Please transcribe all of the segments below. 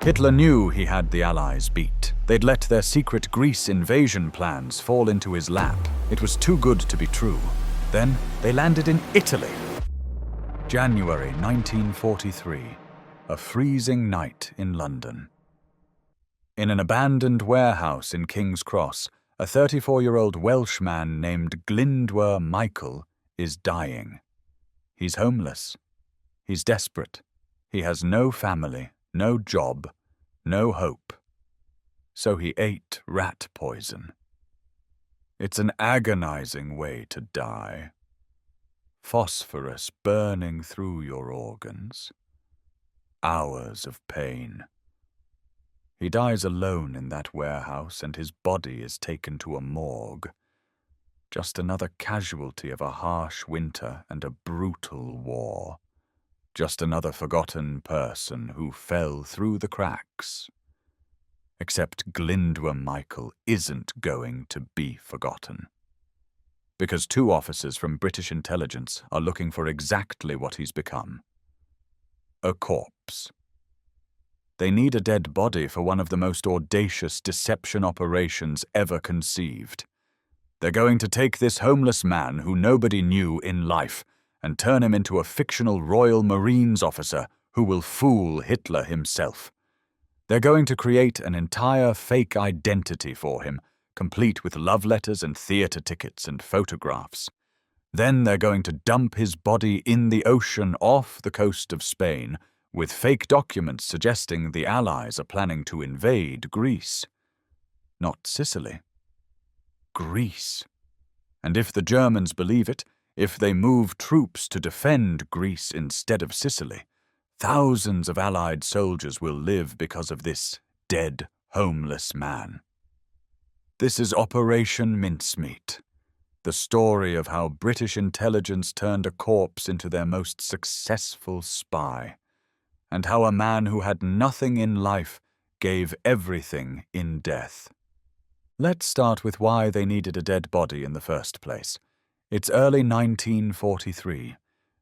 Hitler knew he had the Allies beat. They'd let their secret Greece invasion plans fall into his lap. It was too good to be true. Then they landed in Italy. January 1943, a freezing night in London. In an abandoned warehouse in King's Cross, a 34-year-old Welshman named Glyndwr Michael is dying. He's homeless. He's desperate. He has no family, no job, no hope. So he ate rat poison. It's an agonizing way to die. Phosphorus burning through your organs. Hours of pain. He dies alone in that warehouse, and his body is taken to a morgue. Just another casualty of a harsh winter and a brutal war. Just another forgotten person who fell through the cracks. Except Glyndwr Michael isn't going to be forgotten. Because 2 officers from British intelligence are looking for exactly what he's become. A corpse. They need a dead body for one of the most audacious deception operations ever conceived. They're going to take this homeless man who nobody knew in life and turn him into a fictional Royal Marines officer who will fool Hitler himself. They're going to create an entire fake identity for him, complete with love letters and theatre tickets and photographs. Then they're going to dump his body in the ocean off the coast of Spain, with fake documents suggesting the Allies are planning to invade Greece. Not Sicily. Greece. And if the Germans believe it, if they move troops to defend Greece instead of Sicily, thousands of Allied soldiers will live because of this dead, homeless man. This is Operation Mincemeat, the story of how British intelligence turned a corpse into their most successful spy, and how a man who had nothing in life gave everything in death. Let's start with why they needed a dead body in the first place. It's early 1943.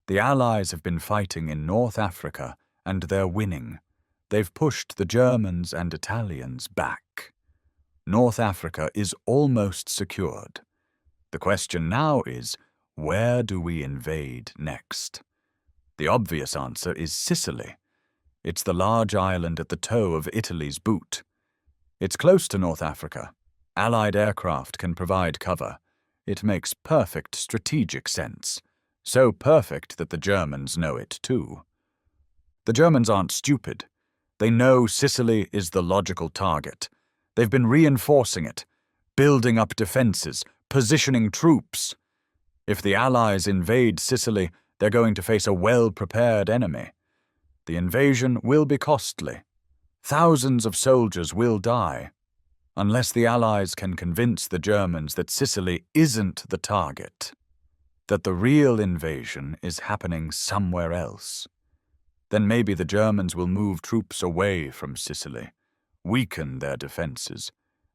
The Allies have been fighting in North Africa, and they're winning. They've pushed the Germans and Italians back. North Africa is almost secured. The question now is, where do we invade next? The obvious answer is Sicily. It's the large island at the toe of Italy's boot. It's close to North Africa. Allied aircraft can provide cover. It makes perfect strategic sense. So perfect that the Germans know it too. The Germans aren't stupid. They know Sicily is the logical target. They've been reinforcing it, building up defenses, positioning troops. If the Allies invade Sicily, they're going to face a well-prepared enemy. The invasion will be costly. Thousands of soldiers will die. Unless the Allies can convince the Germans that Sicily isn't the target, that the real invasion is happening somewhere else, then maybe the Germans will move troops away from Sicily, weaken their defenses,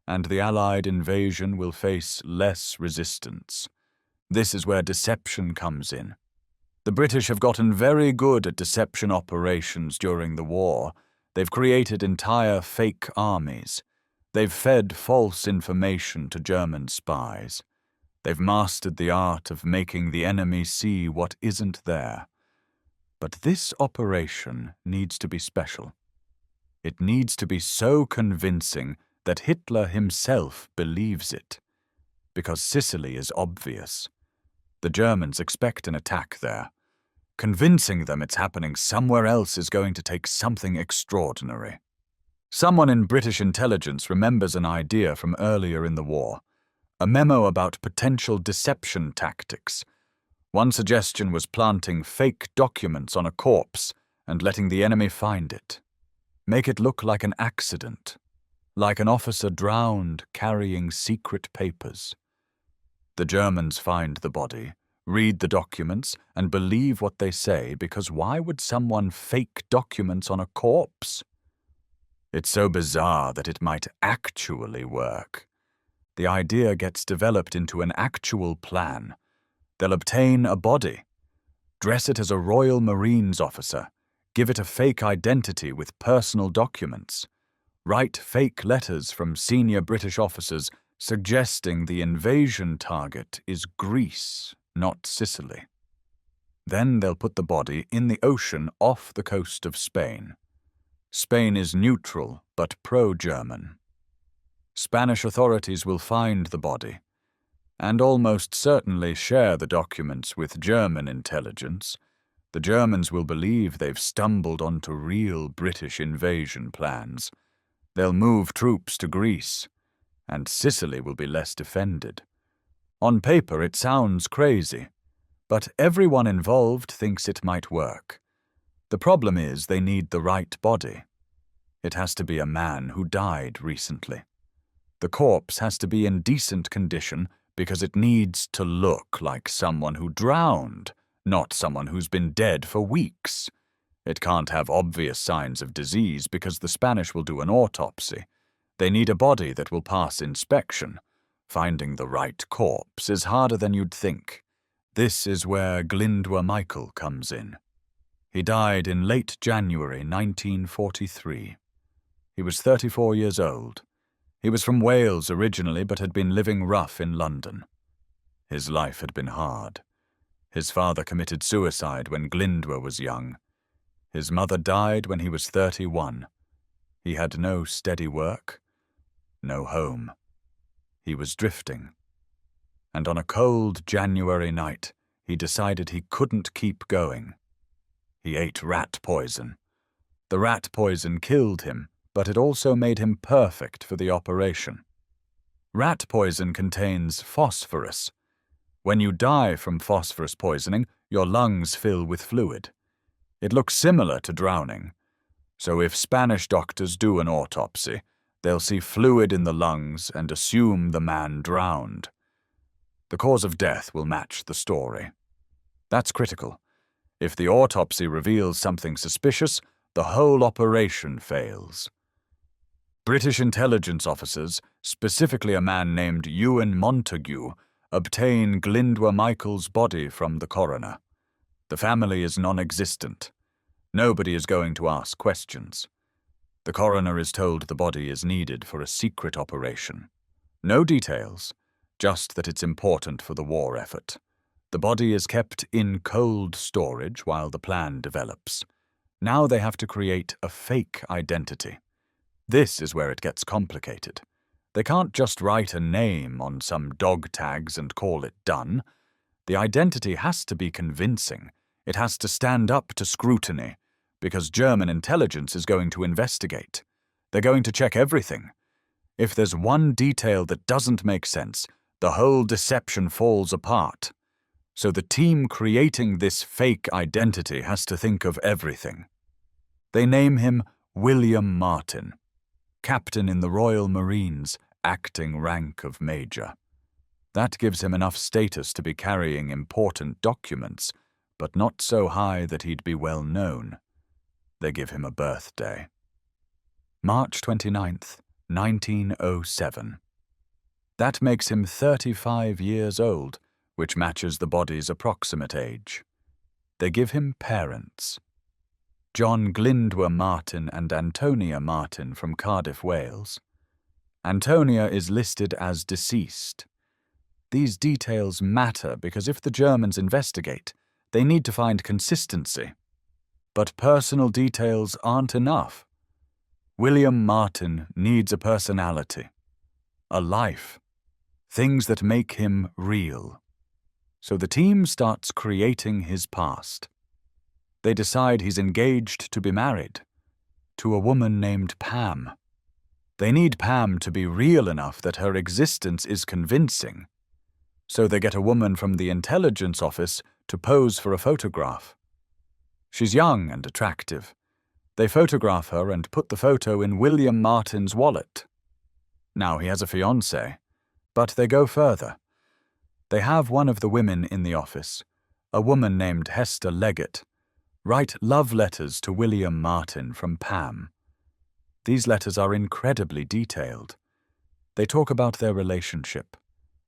and the Allied invasion will face less resistance. This is where deception comes in. The British have gotten very good at deception operations during the war. They've created entire fake armies. They've fed false information to German spies. They've mastered the art of making the enemy see what isn't there. But this operation needs to be special. It needs to be so convincing that Hitler himself believes it. Because Sicily is obvious. The Germans expect an attack there. Convincing them it's happening somewhere else is going to take something extraordinary. Someone in British intelligence remembers an idea from earlier in the war. A memo about potential deception tactics. One suggestion was planting fake documents on a corpse and letting the enemy find it. Make it look like an accident, like an officer drowned carrying secret papers. The Germans find the body, read the documents, and believe what they say, because why would someone fake documents on a corpse? It's so bizarre that it might actually work. The idea gets developed into an actual plan. They'll obtain a body, dress it as a Royal Marines officer, Give it a fake identity with personal documents. Write fake letters from senior British officers suggesting the invasion target is Greece, not Sicily. Then they'll put the body in the ocean off the coast of Spain. Spain is neutral but pro-German. Spanish authorities will find the body, and almost certainly share the documents with German intelligence. The Germans will believe they've stumbled onto real British invasion plans. They'll move troops to Greece, and Sicily will be less defended. On paper, it sounds crazy, but everyone involved thinks it might work. The problem is they need the right body. It has to be a man who died recently. The corpse has to be in decent condition because it needs to look like someone who drowned, not someone who's been dead for weeks. It can't have obvious signs of disease because the Spanish will do an autopsy. They need a body that will pass inspection. Finding the right corpse is harder than you'd think. This is where Glyndwr Michael comes in. He died in late January 1943. He was 34 years old. He was from Wales originally but had been living rough in London. His life had been hard. His father committed suicide when Glyndwr was young. His mother died when he was 31. He had no steady work, no home. He was drifting. And on a cold January night, he decided he couldn't keep going. He ate rat poison. The rat poison killed him, but it also made him perfect for the operation. Rat poison contains phosphorus. When you die from phosphorus poisoning, your lungs fill with fluid. It looks similar to drowning. So if Spanish doctors do an autopsy, they'll see fluid in the lungs and assume the man drowned. The cause of death will match the story. That's critical. If the autopsy reveals something suspicious, the whole operation fails. British intelligence officers, specifically a man named Ewan Montague, obtain Glyndwr Michael's body from the coroner. The family is non-existent. Nobody is going to ask questions. The coroner is told the body is needed for a secret operation. No details, just that it's important for the war effort. The body is kept in cold storage while the plan develops. Now they have to create a fake identity. This is where it gets complicated. They can't just write a name on some dog tags and call it done. The identity has to be convincing. It has to stand up to scrutiny, because German intelligence is going to investigate. They're going to check everything. If there's one detail that doesn't make sense, the whole deception falls apart. So the team creating this fake identity has to think of everything. They name him William Martin, captain in the Royal Marines, acting rank of major. That gives him enough status to be carrying important documents, but not so high that he'd be well known. They give him a birthday. March 29th, 1907. That makes him 35 years old, which matches the body's approximate age. They give him parents. John Glyndwr Martin and Antonia Martin from Cardiff, Wales. Antonia is listed as deceased. These details matter because if the Germans investigate, they need to find consistency. But personal details aren't enough. William Martin needs a personality, a life, things that make him real. So the team starts creating his past. They decide he's engaged to be married to a woman named Pam. They need Pam to be real enough that her existence is convincing. So they get a woman from the intelligence office to pose for a photograph. She's young and attractive. They photograph her and put the photo in William Martin's wallet. Now he has a fiancée, but they go further. They have one of the women in the office, a woman named Hester Leggett, write love letters to William Martin from Pam. These letters are incredibly detailed. They talk about their relationship,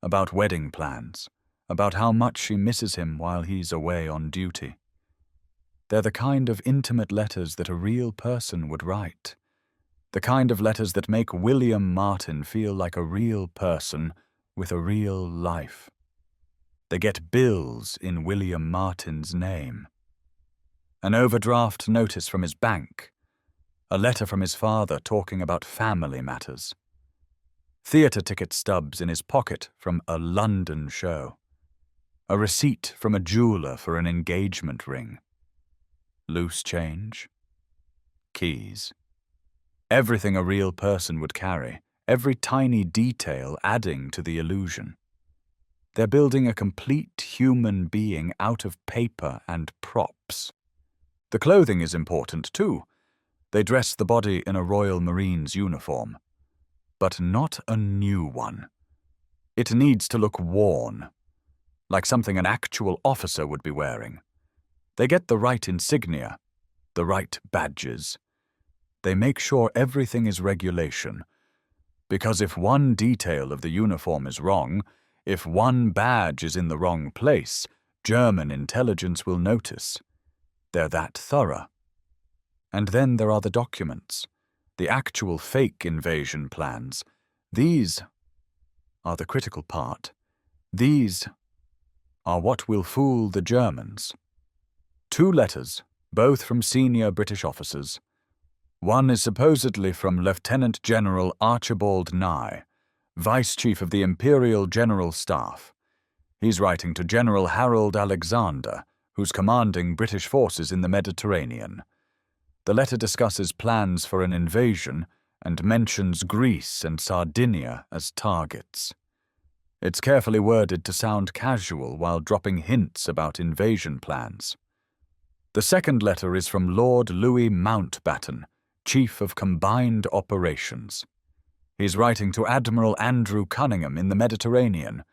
about wedding plans, about how much she misses him while he's away on duty. They're the kind of intimate letters that a real person would write. The kind of letters that make William Martin feel like a real person with a real life. They get bills in William Martin's name. An overdraft notice from his bank. A letter from his father talking about family matters. Theatre ticket stubs in his pocket from a London show. A receipt from a jeweler for an engagement ring. Loose change. Keys. Everything a real person would carry, every tiny detail adding to the illusion. They're building a complete human being out of paper and props. The clothing is important too. They dress the body in a Royal Marines uniform. But not a new one. It needs to look worn, like something an actual officer would be wearing. They get the right insignia, the right badges. They make sure everything is regulation, because if one detail of the uniform is wrong, if one badge is in the wrong place, German intelligence will notice. They're that thorough. And then there are the documents, the actual fake invasion plans. These are the critical part. These are what will fool the Germans. 2 letters, both from senior British officers. One is supposedly from Lieutenant General Archibald Nye, Vice Chief of the Imperial General Staff. He's writing to General Harold Alexander, who's commanding British forces in the Mediterranean. The letter discusses plans for an invasion and mentions Greece and Sardinia as targets. It's carefully worded to sound casual while dropping hints about invasion plans. The second letter is from Lord Louis Mountbatten, Chief of Combined Operations. He's writing to Admiral Andrew Cunningham in the Mediterranean.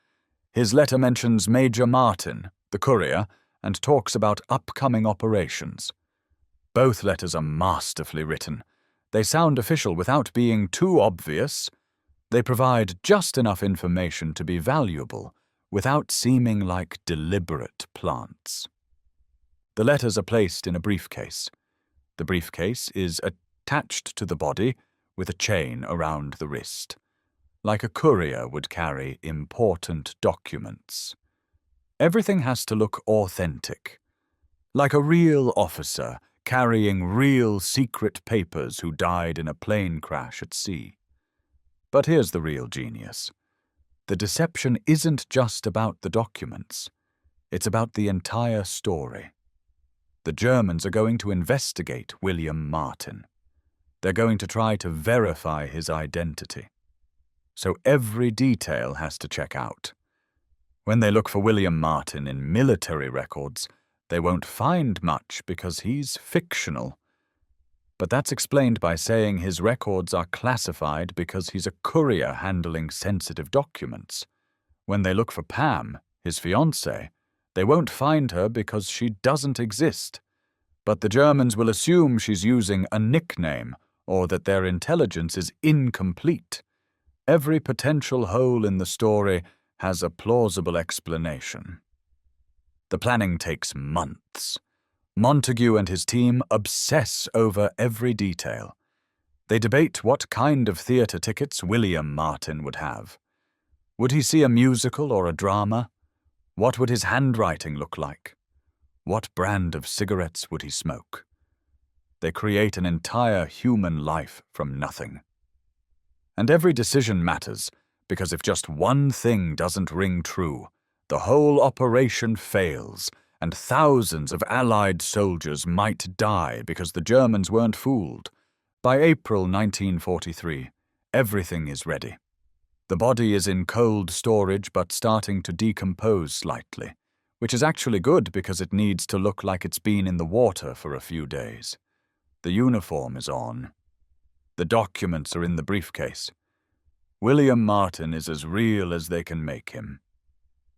His letter mentions Major Martin, the courier, and talks about upcoming operations. Both letters are masterfully written. They sound official without being too obvious. They provide just enough information to be valuable without seeming like deliberate plants. The letters are placed in a briefcase. The briefcase is attached to the body with a chain around the wrist, like a courier would carry important documents. Everything has to look authentic, like a real officer carrying real secret papers who died in a plane crash at sea. But here's the real genius. The deception isn't just about the documents. It's about the entire story. The Germans are going to investigate William Martin. They're going to try to verify his identity. So every detail has to check out. When they look for William Martin in military records, they won't find much because he's fictional. But that's explained by saying his records are classified because he's a courier handling sensitive documents. When they look for Pam, his fiancée, they won't find her because she doesn't exist. But the Germans will assume she's using a nickname or that their intelligence is incomplete. Every potential hole in the story has a plausible explanation. The planning takes months. Montague and his team obsess over every detail. They debate what kind of theatre tickets William Martin would have. Would he see a musical or a drama? What would his handwriting look like? What brand of cigarettes would he smoke? They create an entire human life from nothing. And every decision matters, because if just one thing doesn't ring true, the whole operation fails, and thousands of Allied soldiers might die because the Germans weren't fooled. By April 1943, everything is ready. The body is in cold storage but starting to decompose slightly, which is actually good because it needs to look like it's been in the water for a few days. The uniform is on. The documents are in the briefcase. William Martin is as real as they can make him.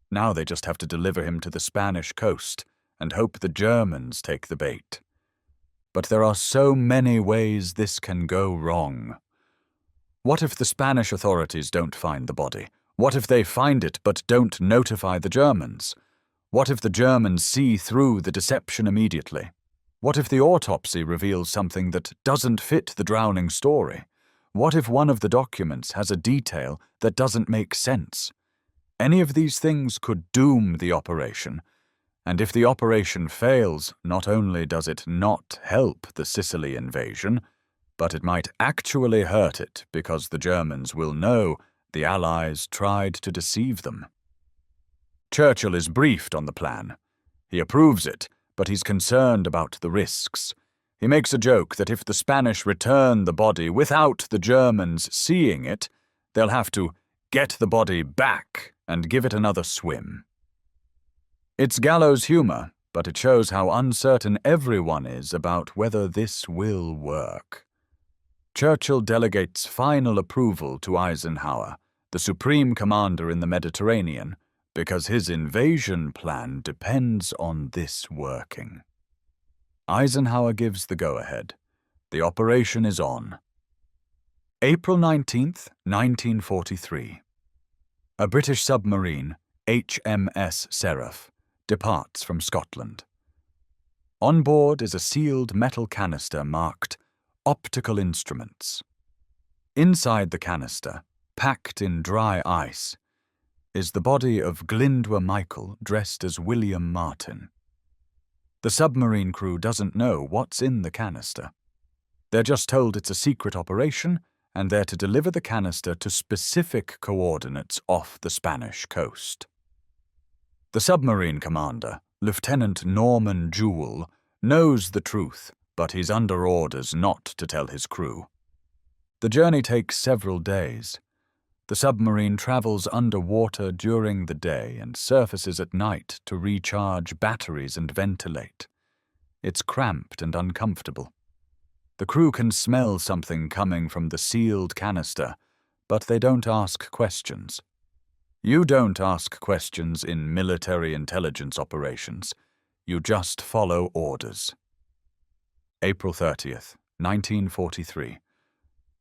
Now they just have to deliver him to the Spanish coast and hope the Germans take the bait. But there are so many ways this can go wrong. What if the Spanish authorities don't find the body? What if they find it but don't notify the Germans? What if the Germans see through the deception immediately? What if the autopsy reveals something that doesn't fit the drowning story? What if one of the documents has a detail that doesn't make sense? Any of these things could doom the operation, and if the operation fails, not only does it not help the Sicily invasion, but it might actually hurt it because the Germans will know the Allies tried to deceive them. Churchill is briefed on the plan. He approves it, but he's concerned about the risks. He makes a joke that if the Spanish return the body without the Germans seeing it, they'll have to get the body back and give it another swim. It's gallows humor, but it shows how uncertain everyone is about whether this will work. Churchill delegates final approval to Eisenhower, the supreme commander in the Mediterranean, because his invasion plan depends on this working. Eisenhower gives the go-ahead. The operation is on. April 19th, 1943. A British submarine, HMS Seraph, departs from Scotland. On board is a sealed metal canister marked Optical Instruments. Inside the canister, packed in dry ice, is the body of Glyndwr Michael dressed as William Martin. The submarine crew doesn't know what's in the canister. They're just told it's a secret operation and they're to deliver the canister to specific coordinates off the Spanish coast. The submarine commander, Lieutenant Norman Jewell, knows the truth, but he's under orders not to tell his crew. The journey takes several days. The submarine travels underwater during the day and surfaces at night to recharge batteries and ventilate. It's cramped and uncomfortable. The crew can smell something coming from the sealed canister, but they don't ask questions. You don't ask questions in military intelligence operations. You just follow orders. April 30th, 1943.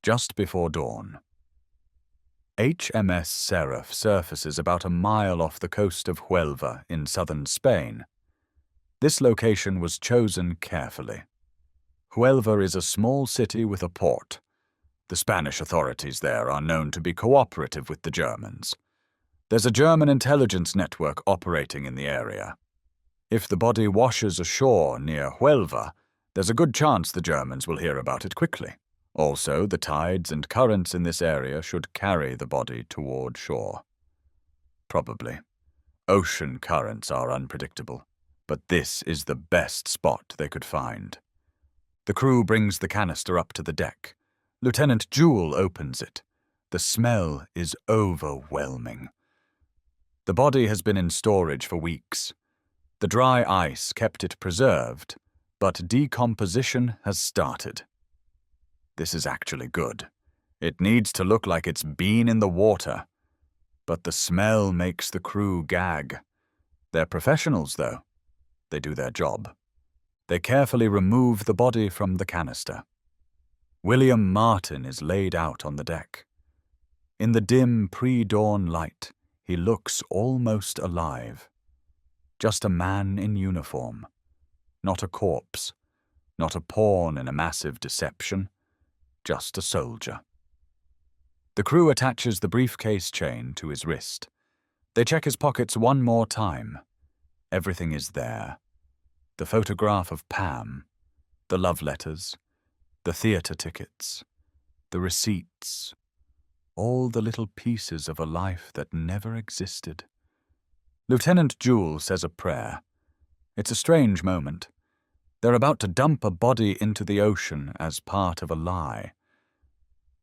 Just before dawn. HMS Seraph surfaces about a mile off the coast of Huelva in southern Spain. This location was chosen carefully. Huelva is a small city with a port. The Spanish authorities there are known to be cooperative with the Germans. There's a German intelligence network operating in the area. If the body washes ashore near Huelva, there's a good chance the Germans will hear about it quickly. Also, the tides and currents in this area should carry the body toward shore. Probably. Ocean currents are unpredictable, but this is the best spot they could find. The crew brings the canister up to the deck. Lieutenant Jewell opens it. The smell is overwhelming. The body has been in storage for weeks. The dry ice kept it preserved, but decomposition has started. This is actually good. It needs to look like it's been in the water. But the smell makes the crew gag. They're professionals, though. They do their job. They carefully remove the body from the canister. William Martin is laid out on the deck. In the dim pre-dawn light, he looks almost alive. Just a man in uniform. Not a corpse. Not a pawn in a massive deception. Just a soldier. The crew attaches the briefcase chain to his wrist. They check his pockets one more time. Everything is there. The photograph of Pam, the love letters, the theater tickets, the receipts, all the little pieces of a life that never existed. Lieutenant Jewell says a prayer. It's a strange moment. They're about to dump a body into the ocean as part of a lie.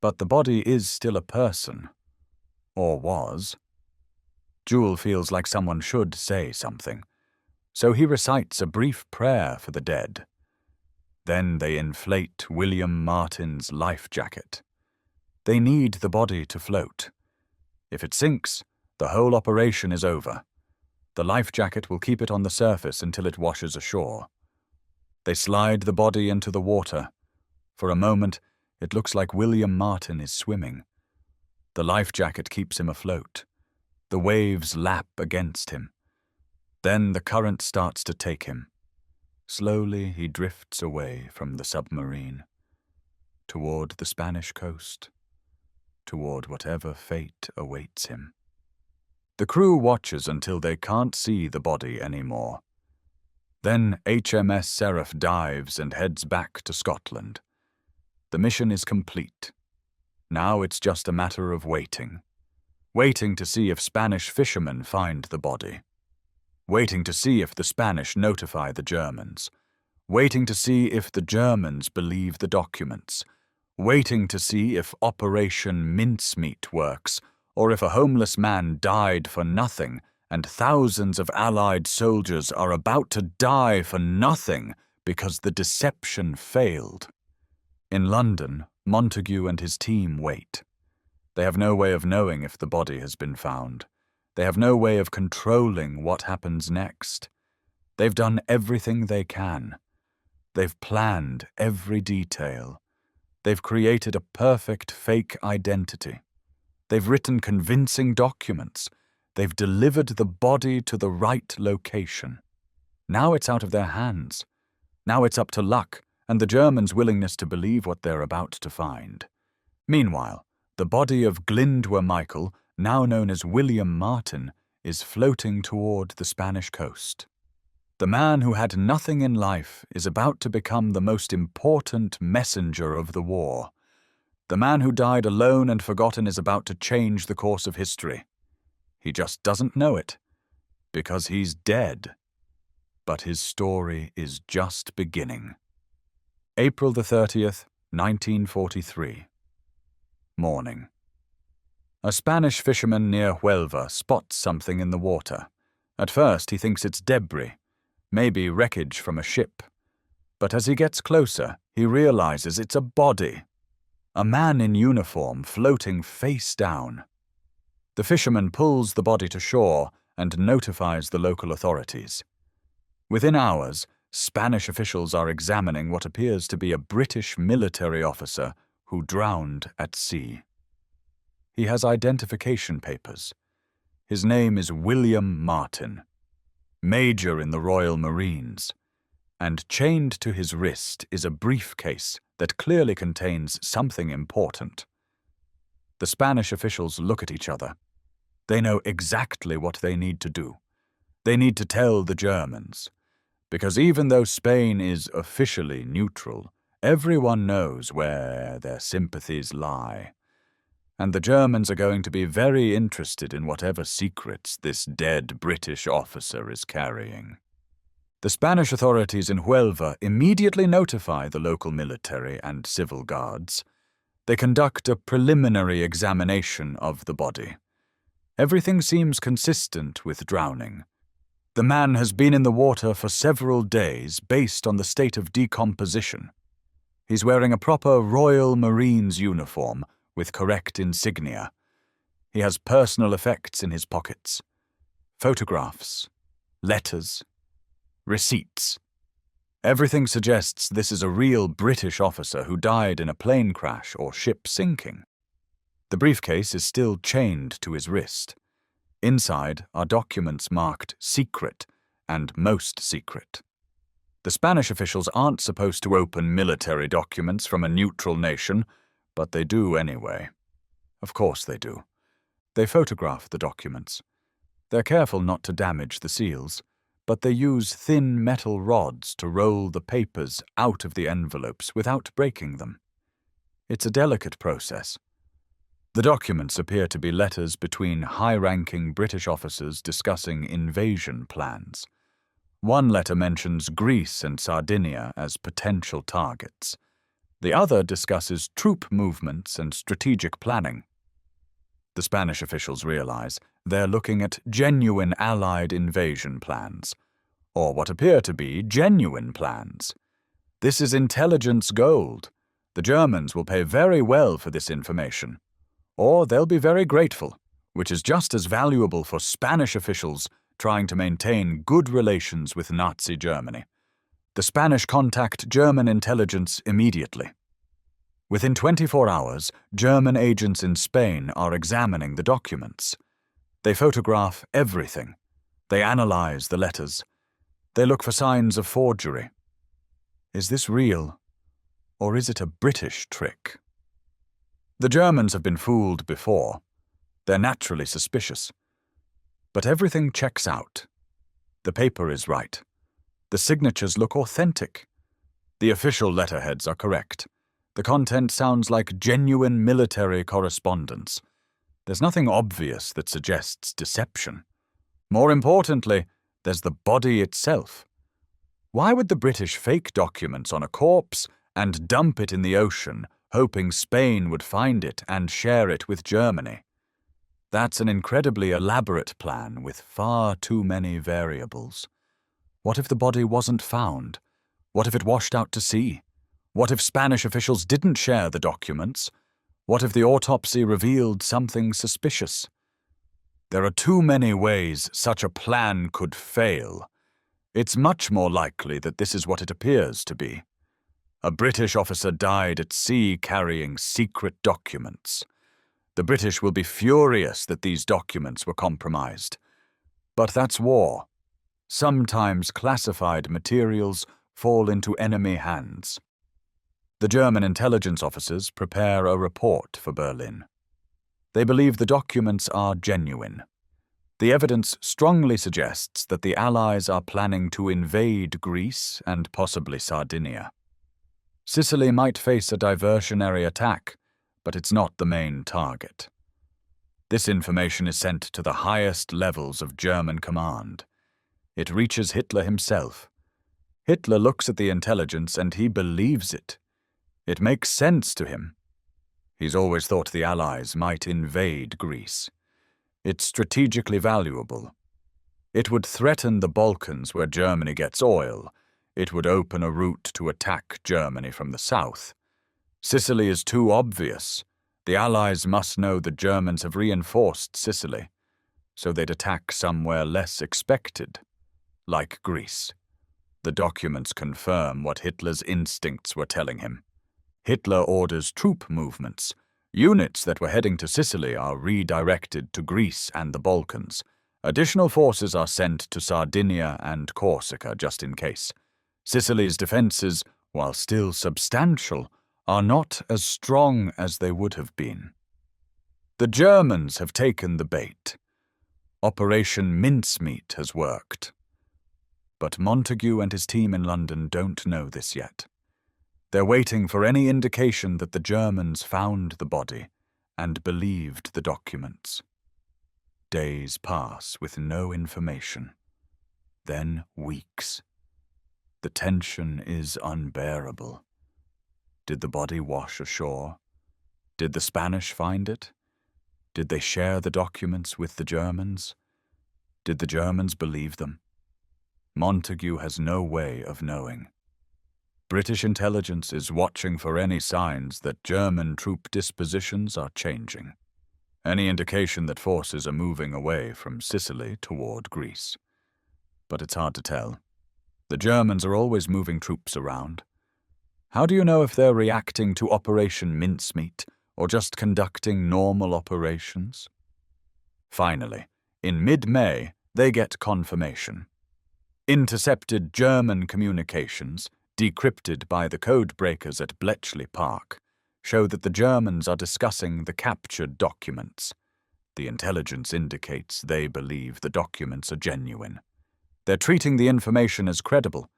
But the body is still a person. Or was. Jewell feels like someone should say something. So he recites a brief prayer for the dead. Then they inflate William Martin's life jacket. They need the body to float. If it sinks, the whole operation is over. The life jacket will keep it on the surface until it washes ashore. They slide the body into the water. For a moment, it looks like William Martin is swimming. The life jacket keeps him afloat. The waves lap against him. Then the current starts to take him. Slowly he drifts away from the submarine, toward the Spanish coast, toward whatever fate awaits him. The crew watches until they can't see the body anymore. Then HMS Seraph dives and heads back to Scotland. The mission is complete. Now it's just a matter of waiting. Waiting to see if Spanish fishermen find the body. Waiting to see if the Spanish notify the Germans. Waiting to see if the Germans believe the documents. Waiting to see if Operation Mincemeat works, or if a homeless man died for nothing, and thousands of Allied soldiers are about to die for nothing because the deception failed. In London, Montague and his team wait. They have no way of knowing if the body has been found. They have no way of controlling what happens next. They've done everything they can. They've planned every detail. They've created a perfect fake identity. They've written convincing documents. They've delivered the body to the right location. Now it's out of their hands. Now it's up to luck and the Germans' willingness to believe what they're about to find. Meanwhile, the body of Glyndwr Michael, now known as William Martin, is floating toward the Spanish coast. The man who had nothing in life is about to become the most important messenger of the war. The man who died alone and forgotten is about to change the course of history. He just doesn't know it, because he's dead. But his story is just beginning. April the 30th, 1943. Morning. A Spanish fisherman near Huelva spots something in the water. At first he thinks it's debris, maybe wreckage from a ship. But as he gets closer, he realizes it's a body. A man in uniform floating face down. The fisherman pulls the body to shore and notifies the local authorities. Within hours, Spanish officials are examining what appears to be a British military officer who drowned at sea. He has identification papers. His name is William Martin, Major in the Royal Marines, and chained to his wrist is a briefcase that clearly contains something important. The Spanish officials look at each other. They know exactly what they need to do. They need to tell the Germans. Because even though Spain is officially neutral, everyone knows where their sympathies lie. And the Germans are going to be very interested in whatever secrets this dead British officer is carrying. The Spanish authorities in Huelva immediately notify the local military and civil guards. They conduct a preliminary examination of the body. Everything seems consistent with drowning. The man has been in the water for several days based on the state of decomposition. He's wearing a proper Royal Marines uniform with correct insignia. He has personal effects in his pockets. Photographs, letters, receipts. Everything suggests this is a real British officer who died in a plane crash or ship sinking. The briefcase is still chained to his wrist. Inside are documents marked secret and most secret. The Spanish officials aren't supposed to open military documents from a neutral nation, but they do anyway. Of course they do. They photograph the documents. They're careful not to damage the seals, but they use thin metal rods to roll the papers out of the envelopes without breaking them. It's a delicate process. The documents appear to be letters between high-ranking British officers discussing invasion plans. One letter mentions Greece and Sardinia as potential targets. The other discusses troop movements and strategic planning. The Spanish officials realize they're looking at genuine Allied invasion plans, or what appear to be genuine plans. This is intelligence gold. The Germans will pay very well for this information. Or they'll be very grateful, which is just as valuable for Spanish officials trying to maintain good relations with Nazi Germany. The Spanish contact German intelligence immediately. Within 24 hours, German agents in Spain are examining the documents. They photograph everything. They analyze the letters. They look for signs of forgery. Is this real, or is it a British trick? The Germans have been fooled before. They're naturally suspicious. But everything checks out. The paper is right. The signatures look authentic. The official letterheads are correct. The content sounds like genuine military correspondence. There's nothing obvious that suggests deception. More importantly, there's the body itself. Why would the British fake documents on a corpse and dump it in the ocean, hoping Spain would find it and share it with Germany? That's an incredibly elaborate plan with far too many variables. What if the body wasn't found? What if it washed out to sea? What if Spanish officials didn't share the documents? What if the autopsy revealed something suspicious? There are too many ways such a plan could fail. It's much more likely that this is what it appears to be. A British officer died at sea carrying secret documents. The British will be furious that these documents were compromised. But that's war. Sometimes classified materials fall into enemy hands. The German intelligence officers prepare a report for Berlin. They believe the documents are genuine. The evidence strongly suggests that the Allies are planning to invade Greece and possibly Sardinia. Sicily might face a diversionary attack, but it's not the main target. This information is sent to the highest levels of German command. It reaches Hitler himself. Hitler looks at the intelligence and he believes it. It makes sense to him. He's always thought the Allies might invade Greece. It's strategically valuable. It would threaten the Balkans where Germany gets oil. It would open a route to attack Germany from the south. Sicily is too obvious. The Allies must know the Germans have reinforced Sicily, so they'd attack somewhere less expected, like Greece. The documents confirm what Hitler's instincts were telling him. Hitler orders troop movements. Units that were heading to Sicily are redirected to Greece and the Balkans. Additional forces are sent to Sardinia and Corsica just in case. Sicily's defenses, while still substantial, are not as strong as they would have been. The Germans have taken the bait. Operation Mincemeat has worked. But Montagu and his team in London don't know this yet. They're waiting for any indication that the Germans found the body and believed the documents. Days pass with no information. Then weeks. The tension is unbearable. Did the body wash ashore? Did the Spanish find it? Did they share the documents with the Germans? Did the Germans believe them? Montagu has no way of knowing. British intelligence is watching for any signs that German troop dispositions are changing. Any indication that forces are moving away from Sicily toward Greece. But it's hard to tell. The Germans are always moving troops around. How do you know if they're reacting to Operation Mincemeat or just conducting normal operations? Finally, in mid-May, they get confirmation. Intercepted German communications, decrypted by the code breakers at Bletchley Park, show that the Germans are discussing the captured documents. The intelligence indicates they believe the documents are genuine. They're treating the information as credible.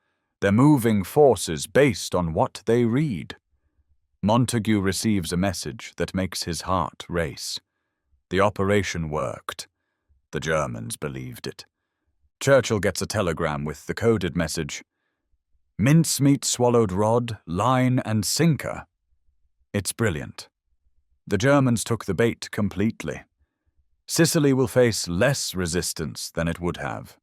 They're moving forces based on what they read. Montagu receives a message that makes his heart race. The operation worked. The Germans believed it. Churchill gets a telegram with the coded message, "Mincemeat swallowed rod, line, and sinker." It's brilliant. The Germans took the bait completely. Sicily will face less resistance than it would have.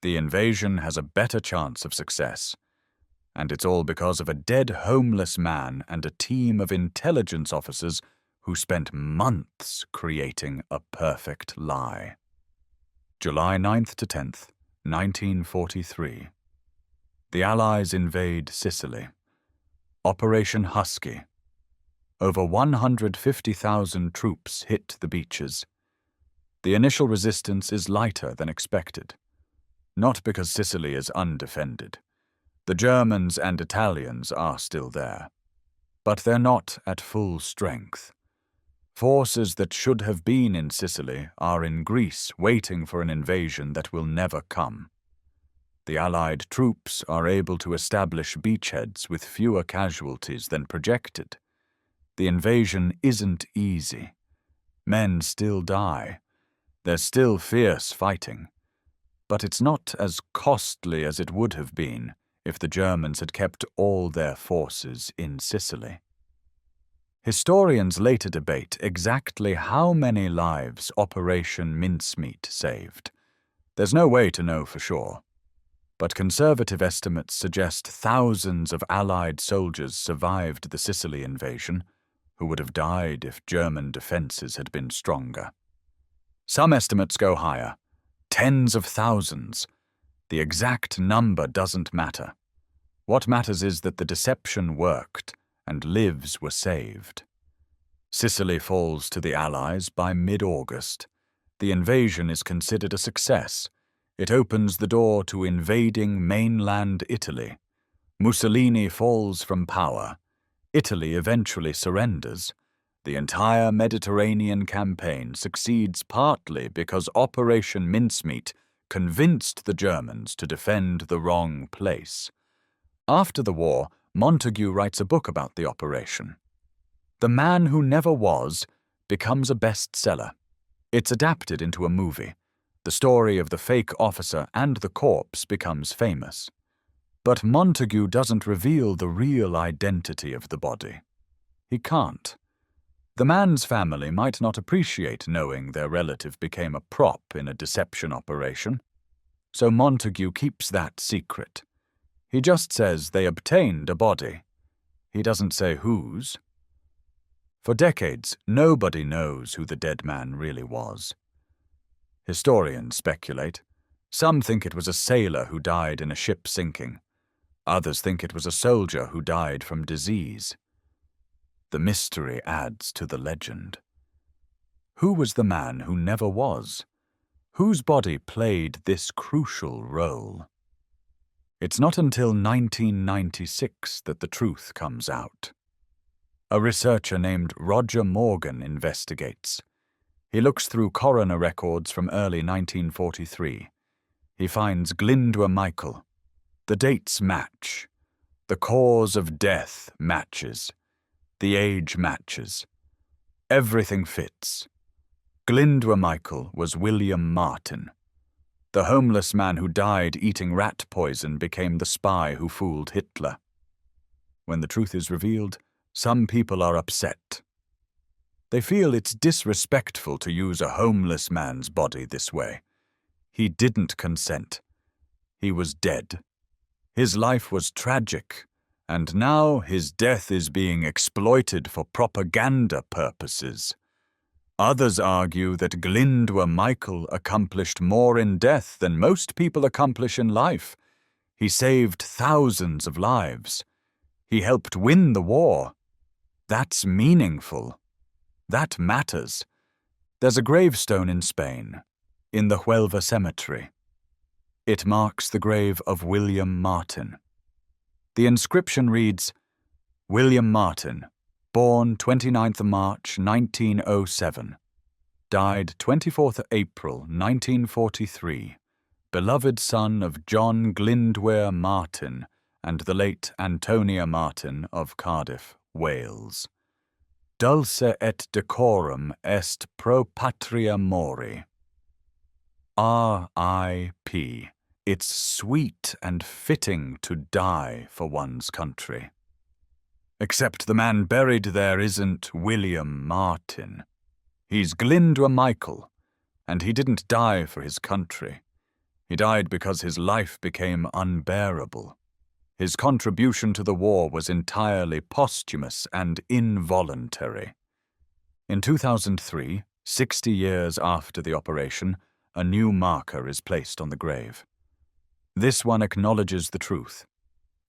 The invasion has a better chance of success. And it's all because of a dead homeless man and a team of intelligence officers who spent months creating a perfect lie. July 9th to 10th, 1943. The Allies invade Sicily. Operation Husky. Over 150,000 troops hit the beaches. The initial resistance is lighter than expected. Not because Sicily is undefended. The Germans and Italians are still there, but they're not at full strength. Forces that should have been in Sicily are in Greece waiting for an invasion that will never come. The Allied troops are able to establish beachheads with fewer casualties than projected. The invasion isn't easy. Men still die. There's still fierce fighting. But it's not as costly as it would have been if the Germans had kept all their forces in Sicily. Historians later debate exactly how many lives Operation Mincemeat saved. There's no way to know for sure, but conservative estimates suggest thousands of Allied soldiers survived the Sicily invasion, who would have died if German defenses had been stronger. Some estimates go higher, tens of thousands. The exact number doesn't matter. What matters is that the deception worked and lives were saved. Sicily falls to the Allies by mid-August. The invasion is considered a success. It opens the door to invading mainland Italy. Mussolini falls from power. Italy eventually surrenders. The entire Mediterranean campaign succeeds partly because Operation Mincemeat convinced the Germans to defend the wrong place. After the war, Montagu writes a book about the operation. The Man Who Never Was becomes a bestseller. It's adapted into a movie. The story of the fake officer and the corpse becomes famous. But Montagu doesn't reveal the real identity of the body. He can't. The man's family might not appreciate knowing their relative became a prop in a deception operation, so Montagu keeps that secret. He just says they obtained a body. He doesn't say whose. For decades, nobody knows who the dead man really was. Historians speculate. Some think it was a sailor who died in a ship sinking. Others think it was a soldier who died from disease. The mystery adds to the legend. Who was the man who never was? Whose body played this crucial role? It's not until 1996 that the truth comes out. A researcher named Roger Morgan investigates. He looks through coroner records from early 1943. He finds Glyndwr Michael. The dates match. The cause of death matches. The age matches. Everything fits. Glyndwr Michael was William Martin. The homeless man who died eating rat poison became the spy who fooled Hitler. When the truth is revealed, some people are upset. They feel it's disrespectful to use a homeless man's body this way. He didn't consent. He was dead. His life was tragic, and now his death is being exploited for propaganda purposes. Others argue that Glyndwr Michael accomplished more in death than most people accomplish in life. He saved thousands of lives. He helped win the war. That's meaningful. That matters. There's a gravestone in Spain, in the Huelva cemetery. It marks the grave of William Martin. The inscription reads, William Martin, born 29th March 1907, died 24th April 1943, beloved son of John Glyndwr Martin and the late Antonia Martin of Cardiff, Wales. Dulce et decorum est pro patria mori. R.I.P. It's sweet and fitting to die for one's country. Except the man buried there isn't William Martin. He's Glyndwr Michael, and he didn't die for his country. He died because his life became unbearable. His contribution to the war was entirely posthumous and involuntary. In 2003, 60 years after the operation, a new marker is placed on the grave. This one acknowledges the truth.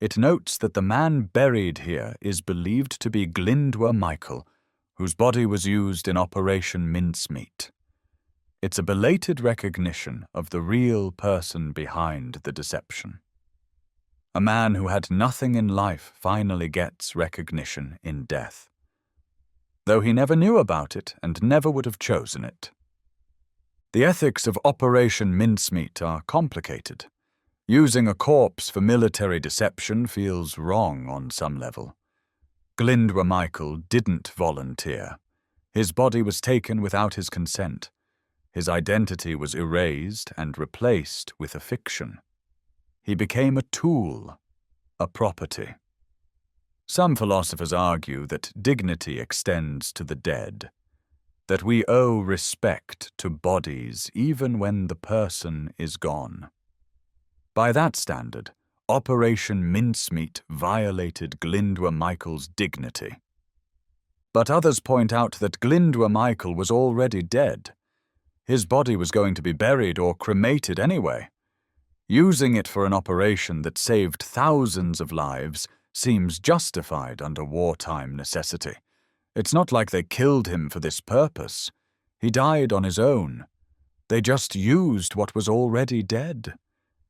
It notes that the man buried here is believed to be Glyndwr Michael, whose body was used in Operation Mincemeat. It's a belated recognition of the real person behind the deception. A man who had nothing in life finally gets recognition in death, though he never knew about it and never would have chosen it. The ethics of Operation Mincemeat are complicated. Using a corpse for military deception feels wrong on some level. Glyndwr Michael didn't volunteer. His body was taken without his consent. His identity was erased and replaced with a fiction. He became a tool, a property. Some philosophers argue that dignity extends to the dead, that we owe respect to bodies even when the person is gone. By that standard, Operation Mincemeat violated Glyndwr Michael's dignity. But others point out that Glyndwr Michael was already dead. His body was going to be buried or cremated anyway. Using it for an operation that saved thousands of lives seems justified under wartime necessity. It's not like they killed him for this purpose. He died on his own. They just used what was already dead.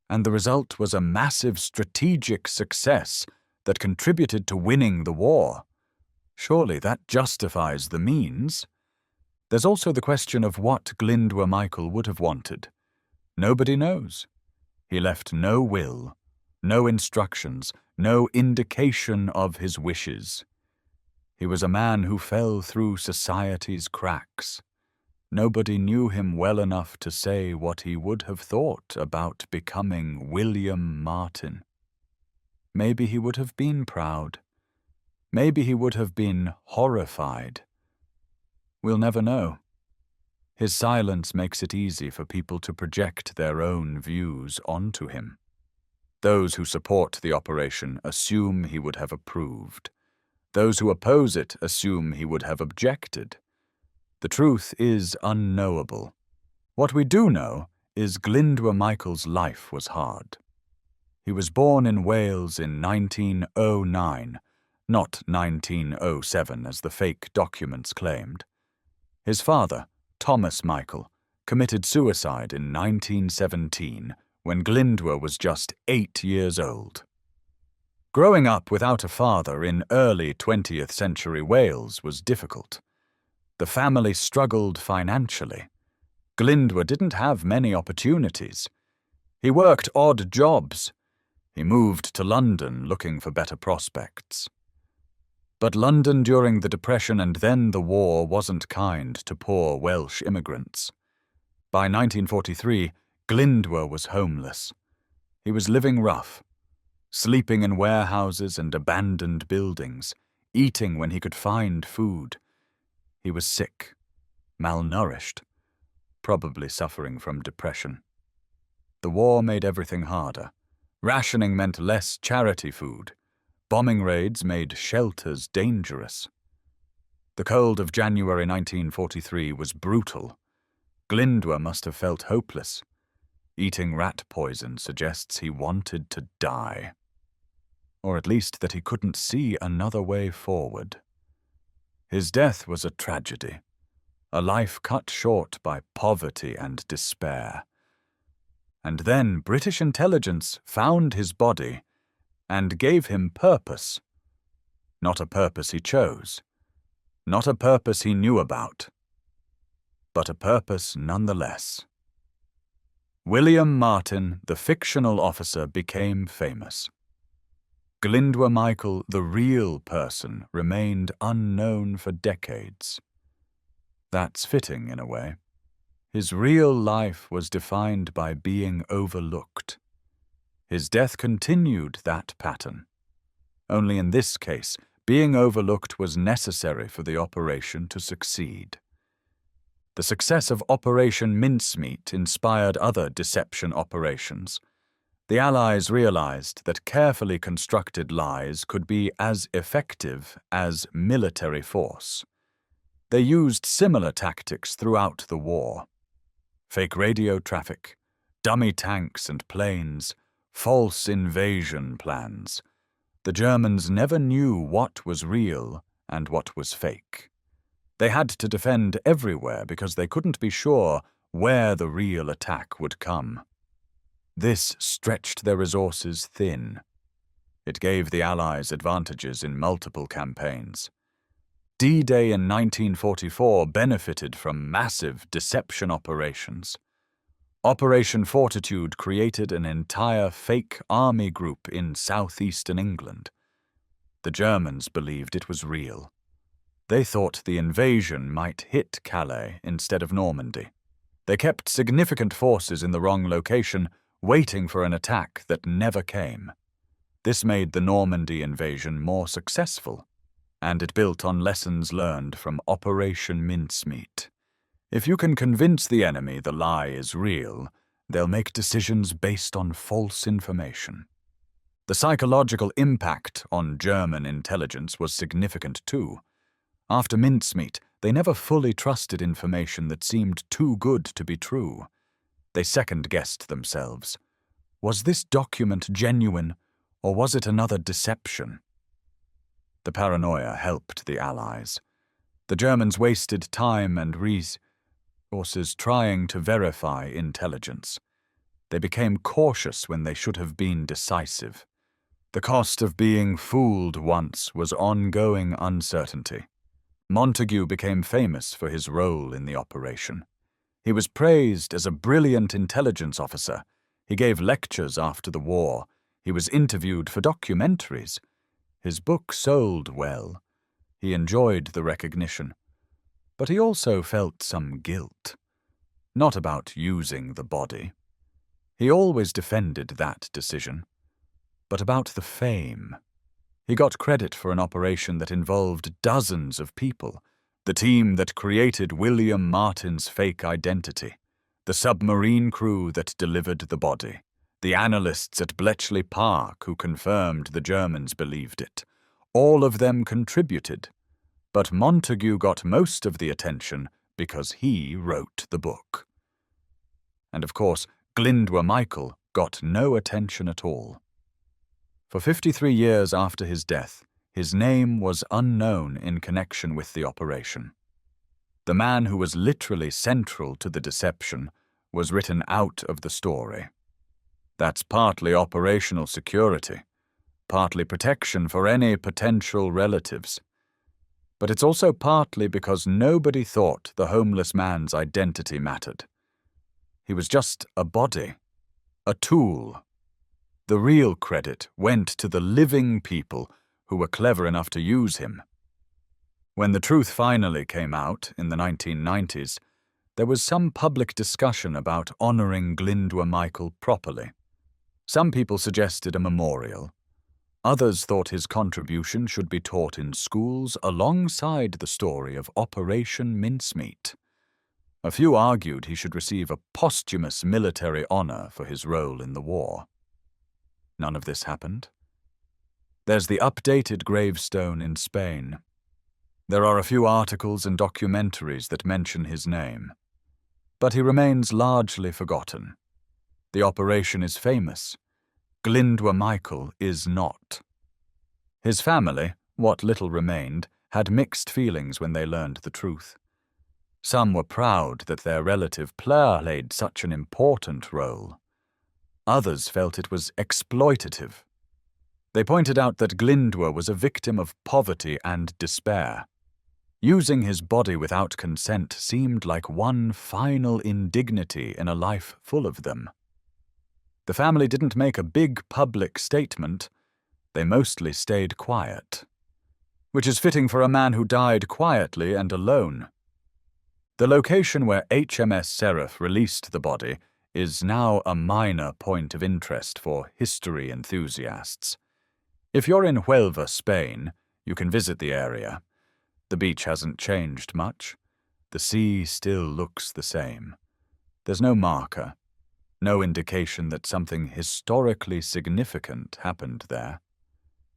And the result was a massive strategic success that contributed to winning the war. Surely that justifies the means. There's also the question of what Glyndwr Michael would have wanted. Nobody knows. He left no will, no instructions, no indication of his wishes. He was a man who fell through society's cracks. Nobody knew him well enough to say what he would have thought about becoming William Martin. Maybe he would have been proud. Maybe he would have been horrified. We'll never know. His silence makes it easy for people to project their own views onto him. Those who support the operation assume he would have approved. Those who oppose it assume he would have objected. The truth is unknowable. What we do know is Glyndwr Michael's life was hard. He was born in Wales in 1909, not 1907 as the fake documents claimed. His father, Thomas Michael, committed suicide in 1917 when Glyndwr was just 8 years old. Growing up without a father in early 20th century Wales was difficult. The family struggled financially. Glyndwr didn't have many opportunities. He worked odd jobs. He moved to London looking for better prospects. But London during the Depression and then the war wasn't kind to poor Welsh immigrants. By 1943, Glyndwr was homeless. He was living rough, sleeping in warehouses and abandoned buildings, eating when he could find food. He was sick, malnourished, probably suffering from depression. The war made everything harder. Rationing meant less charity food. Bombing raids made shelters dangerous. The cold of January 1943 was brutal. Glyndwr must have felt hopeless. Eating rat poison suggests he wanted to die. Or at least that he couldn't see another way forward. His death was a tragedy, a life cut short by poverty and despair. And then British intelligence found his body and gave him purpose. Not a purpose he chose, not a purpose he knew about, but a purpose nonetheless. William Martin, the fictional officer, became famous. Glyndwr Michael, the real person, remained unknown for decades. That's fitting in a way. His real life was defined by being overlooked. His death continued that pattern. Only in this case, being overlooked was necessary for the operation to succeed. The success of Operation Mincemeat inspired other deception operations. The Allies realized that carefully constructed lies could be as effective as military force. They used similar tactics throughout the war. Fake radio traffic, dummy tanks and planes, false invasion plans. The Germans never knew what was real and what was fake. They had to defend everywhere because they couldn't be sure where the real attack would come. This stretched their resources thin. It gave the Allies advantages in multiple campaigns. D-Day in 1944 benefited from massive deception operations. Operation Fortitude created an entire fake army group in southeastern England. The Germans believed it was real. They thought the invasion might hit Calais instead of Normandy. They kept significant forces in the wrong location, waiting for an attack that never came. This made the Normandy invasion more successful, and it built on lessons learned from Operation Mincemeat. If you can convince the enemy the lie is real, they'll make decisions based on false information. The psychological impact on German intelligence was significant too. After Mincemeat, they never fully trusted information that seemed too good to be true. They second-guessed themselves. Was this document genuine, or was it another deception? The paranoia helped the Allies. The Germans wasted time and resources trying to verify intelligence. They became cautious when they should have been decisive. The cost of being fooled once was ongoing uncertainty. Montagu became famous for his role in the operation. He was praised as a brilliant intelligence officer. He gave lectures after the war. He was interviewed for documentaries. His book sold well. He enjoyed the recognition. But he also felt some guilt. Not about using the body. He always defended that decision. But about the fame. He got credit for an operation that involved dozens of people, the team that created William Martin's fake identity, the submarine crew that delivered the body, the analysts at Bletchley Park who confirmed the Germans believed it. All of them contributed, but Montagu got most of the attention because he wrote the book. And of course, Glyndwr Michael got no attention at all. For 53 years after his death, his name was unknown in connection with the operation. The man who was literally central to the deception was written out of the story. That's partly operational security, partly protection for any potential relatives. But it's also partly because nobody thought the homeless man's identity mattered. He was just a body, a tool. The real credit went to the living people who were clever enough to use him. When the truth finally came out in the 1990s, there was some public discussion about honoring Glyndwr Michael properly. Some people suggested a memorial. Others thought his contribution should be taught in schools alongside the story of Operation Mincemeat. A few argued he should receive a posthumous military honor for his role in the war. None of this happened. There's the updated gravestone in Spain. There are a few articles and documentaries that mention his name. But he remains largely forgotten. The operation is famous. Glyndwr Michael is not. His family, what little remained, had mixed feelings when they learned the truth. Some were proud that their relative played such an important role. Others felt it was exploitative. They pointed out that Glyndwr was a victim of poverty and despair. Using his body without consent seemed like one final indignity in a life full of them. The family didn't make a big public statement. They mostly stayed quiet, which is fitting for a man who died quietly and alone. The location where HMS Seraph released the body is now a minor point of interest for history enthusiasts. If you're in Huelva, Spain, you can visit the area. The beach hasn't changed much. The sea still looks the same. There's no marker, no indication that something historically significant happened there.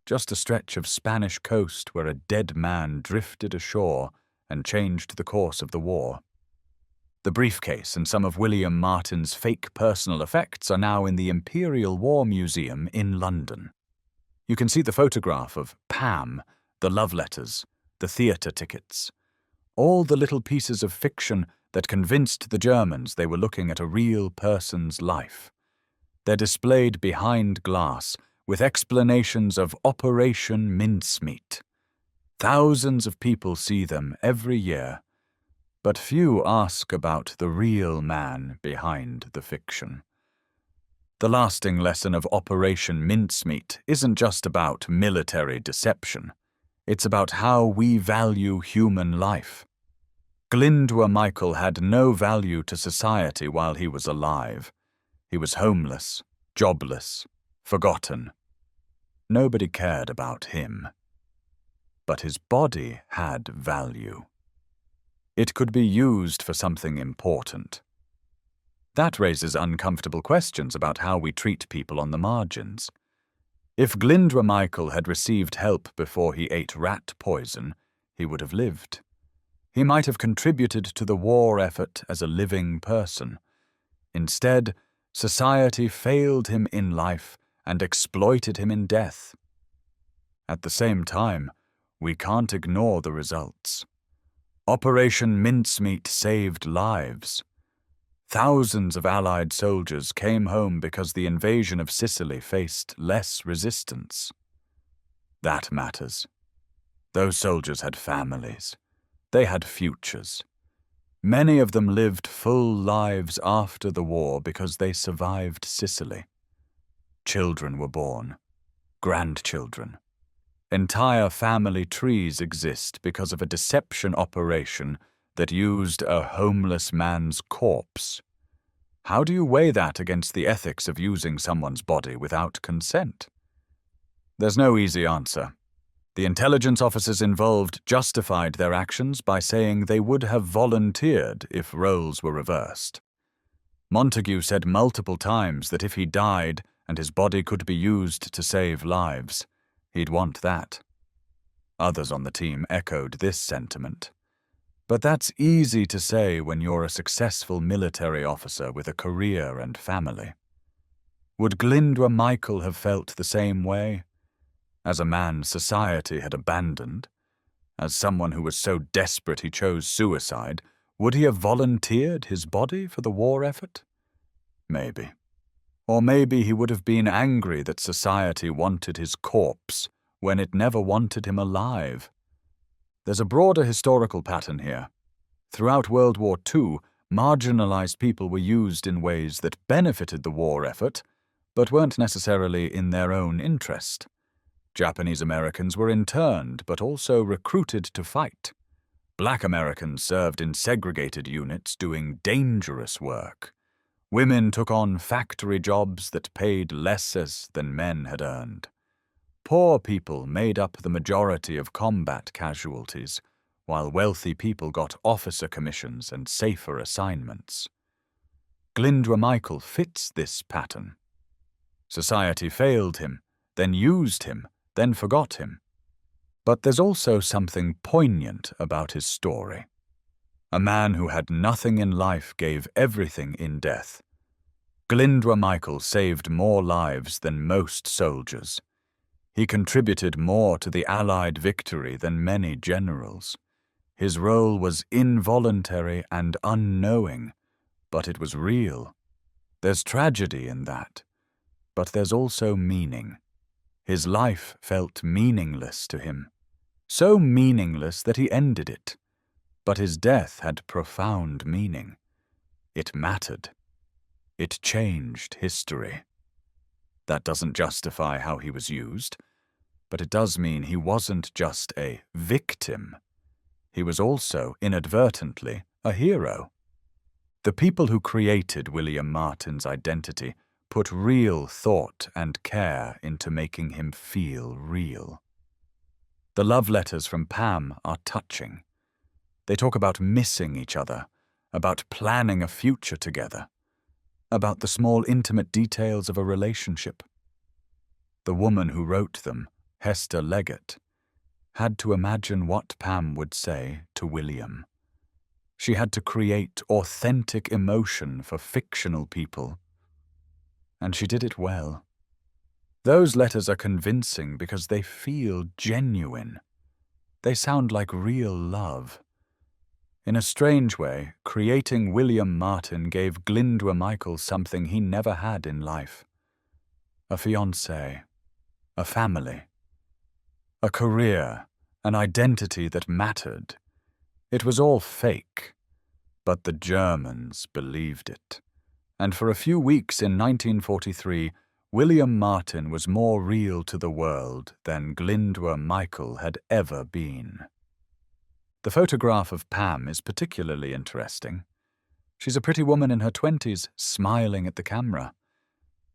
Just a stretch of Spanish coast where a dead man drifted ashore and changed the course of the war. The briefcase and some of William Martin's fake personal effects are now in the Imperial War Museum in London. You can see the photograph of Pam, the love letters, the theatre tickets, all the little pieces of fiction that convinced the Germans they were looking at a real person's life. They're displayed behind glass with explanations of Operation Mincemeat. Thousands of people see them every year, but few ask about the real man behind the fiction. The lasting lesson of Operation Mincemeat isn't just about military deception. It's about how we value human life. Glyndwr Michael had no value to society while he was alive. He was homeless, jobless, forgotten. Nobody cared about him. But his body had value. It could be used for something important. That raises uncomfortable questions about how we treat people on the margins. If Glyndwr Michael had received help before he ate rat poison, he would have lived. He might have contributed to the war effort as a living person. Instead, society failed him in life and exploited him in death. At the same time, we can't ignore the results. Operation Mincemeat saved lives. Thousands of Allied soldiers came home because the invasion of Sicily faced less resistance. That matters. Those soldiers had families. They had futures. Many of them lived full lives after the war because they survived Sicily. Children were born. Grandchildren. Entire family trees exist because of a deception operation that used a homeless man's corpse. How do you weigh that against the ethics of using someone's body without consent? There's no easy answer. The intelligence officers involved justified their actions by saying they would have volunteered if roles were reversed. Montague said multiple times that if he died and his body could be used to save lives, he'd want that. Others on the team echoed this sentiment. But that's easy to say when you're a successful military officer with a career and family. Would Glyndwr Michael have felt the same way? As a man society had abandoned? As someone who was so desperate he chose suicide, would he have volunteered his body for the war effort? Maybe. Or maybe he would have been angry that society wanted his corpse when it never wanted him alive. There's a broader historical pattern here. Throughout World War II, marginalized people were used in ways that benefited the war effort, but weren't necessarily in their own interest. Japanese Americans were interned, but also recruited to fight. Black Americans served in segregated units doing dangerous work. Women took on factory jobs that paid less than men had earned. Poor people made up the majority of combat casualties, while wealthy people got officer commissions and safer assignments. Glyndwr Michael fits this pattern. Society failed him, then used him, then forgot him. But there's also something poignant about his story. A man who had nothing in life gave everything in death. Glyndwr Michael saved more lives than most soldiers. He contributed more to the Allied victory than many generals. His role was involuntary and unknowing, but it was real. There's tragedy in that, but there's also meaning. His life felt meaningless to him, so meaningless that he ended it. But his death had profound meaning. It mattered. It changed history. That doesn't justify how he was used, but it does mean he wasn't just a victim. He was also, inadvertently, a hero. The people who created William Martin's identity put real thought and care into making him feel real. The love letters from Pam are touching. They talk about missing each other, about planning a future together, about the small intimate details of a relationship. The woman who wrote them, Hester Leggett, had to imagine what Pam would say to William. She had to create authentic emotion for fictional people. And she did it well. Those letters are convincing because they feel genuine. They sound like real love. In a strange way, creating William Martin gave Glyndwr Michael something he never had in life. A fiancée. a family, a career, an identity that mattered. It was all fake, but the Germans believed it. And for a few weeks in 1943, William Martin was more real to the world than Glyndwr Michael had ever been. The photograph of Pam is particularly interesting. She's a pretty woman in her 20s, smiling at the camera.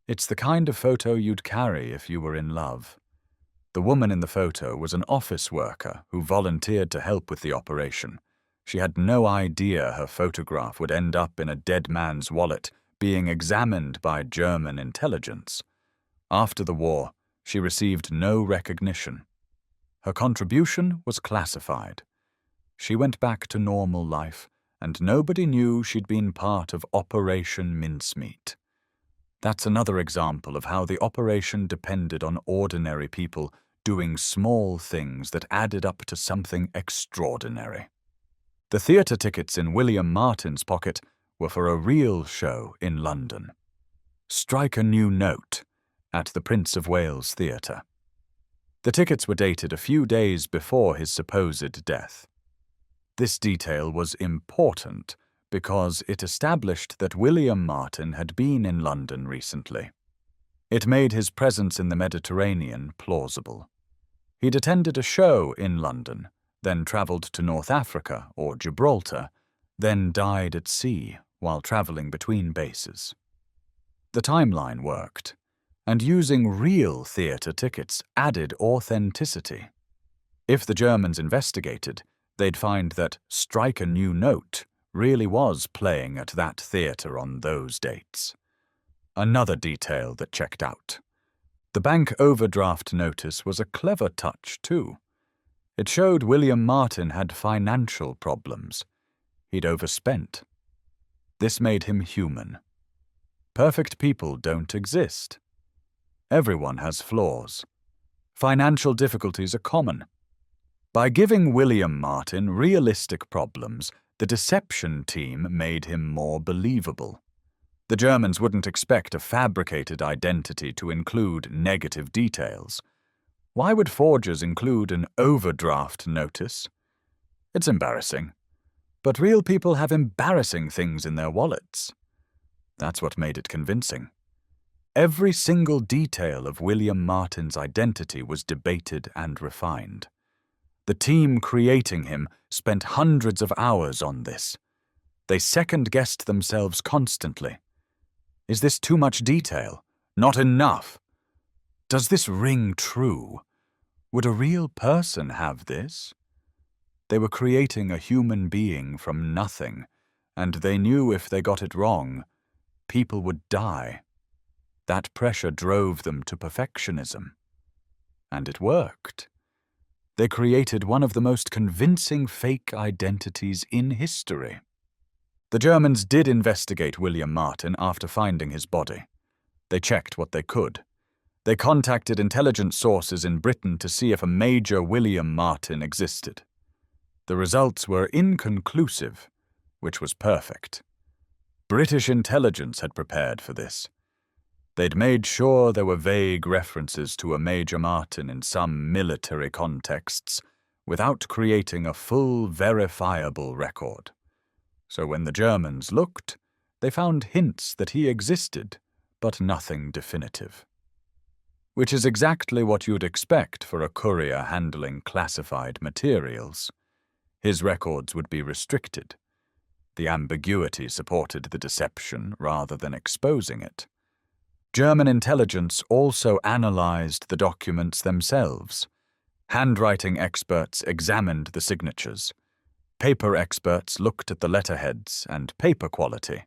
It's the kind of photo you'd carry if you were in love. The woman in the photo was an office worker who volunteered to help with the operation. She had no idea her photograph would end up in a dead man's wallet, being examined by German intelligence. After the war, she received no recognition. Her contribution was classified. She went back to normal life, and nobody knew she'd been part of Operation Mincemeat. That's another example of how the operation depended on ordinary people doing small things that added up to something extraordinary. The theatre tickets in William Martin's pocket were for a real show in London. Strike a New Note at the Prince of Wales Theatre. The tickets were dated a few days before his supposed death. This detail was important because it established that William Martin had been in London recently. It made his presence in the Mediterranean plausible. He'd attended a show in London, then travelled to North Africa or Gibraltar, then died at sea while travelling between bases. The timeline worked, and using real theatre tickets added authenticity. If the Germans investigated, they'd find that Strike a New Note really was playing at that theatre on those dates. Another detail that checked out. The bank overdraft notice was a clever touch, too. It showed William Martin had financial problems. He'd overspent. This made him human. Perfect people don't exist. Everyone has flaws. Financial difficulties are common. By giving William Martin realistic problems, the deception team made him more believable. The Germans wouldn't expect a fabricated identity to include negative details. Why would forgers include an overdraft notice? It's embarrassing. But real people have embarrassing things in their wallets. That's what made it convincing. Every single detail of William Martin's identity was debated and refined. The team creating him spent hundreds of hours on this. They second-guessed themselves constantly. Is this too much detail? Not enough? Does this ring true? Would a real person have this? They were creating a human being from nothing, and they knew if they got it wrong, people would die. That pressure drove them to perfectionism. And it worked. They created one of the most convincing fake identities in history. The Germans did investigate William Martin after finding his body. They checked what they could. They contacted intelligence sources in Britain to see if a Major William Martin existed. The results were inconclusive, which was perfect. British intelligence had prepared for this. They'd made sure there were vague references to a Major Martin in some military contexts, without creating a full, verifiable record. So when the Germans looked, they found hints that he existed, but nothing definitive. Which is exactly what you'd expect for a courier handling classified materials. His records would be restricted. The ambiguity supported the deception rather than exposing it. German intelligence also analyzed the documents themselves. Handwriting experts examined the signatures. Paper experts looked at the letterheads and paper quality.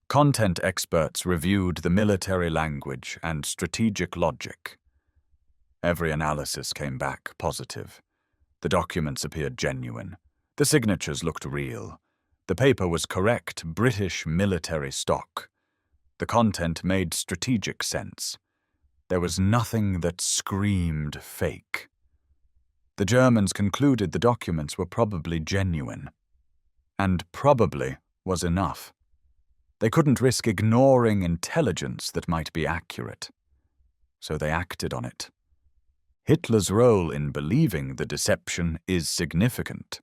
Content experts reviewed the military language and strategic logic. Every analysis came back positive. The documents appeared genuine. The signatures looked real. The paper was correct British military stock. The content made strategic sense. There was nothing that screamed fake. The Germans concluded the documents were probably genuine. And probably was enough. They couldn't risk ignoring intelligence that might be accurate. So they acted on it. Hitler's role in believing the deception is significant.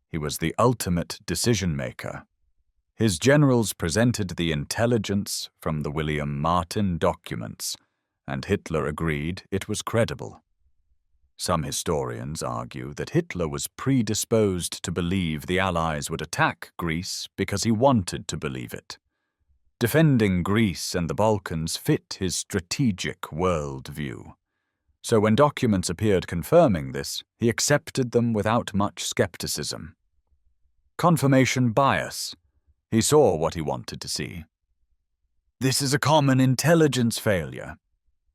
He was the ultimate decision-maker. His generals presented the intelligence from the William Martin documents, and Hitler agreed it was credible. Some historians argue that Hitler was predisposed to believe the Allies would attack Greece because he wanted to believe it. Defending Greece and the Balkans fit his strategic world-view. So when documents appeared confirming this, he accepted them without much skepticism. Confirmation bias. He saw what he wanted to see. This is a common intelligence failure.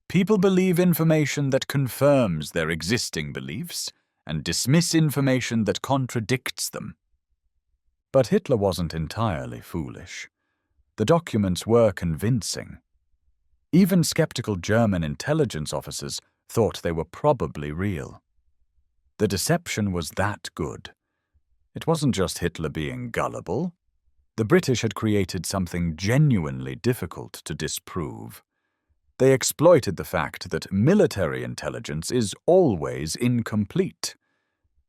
People believe information that confirms their existing beliefs and dismiss information that contradicts them. But Hitler wasn't entirely foolish. The documents were convincing. Even skeptical German intelligence officers thought they were probably real. The deception was that good. It wasn't just Hitler being gullible. The British had created something genuinely difficult to disprove. They exploited the fact that military intelligence is always incomplete.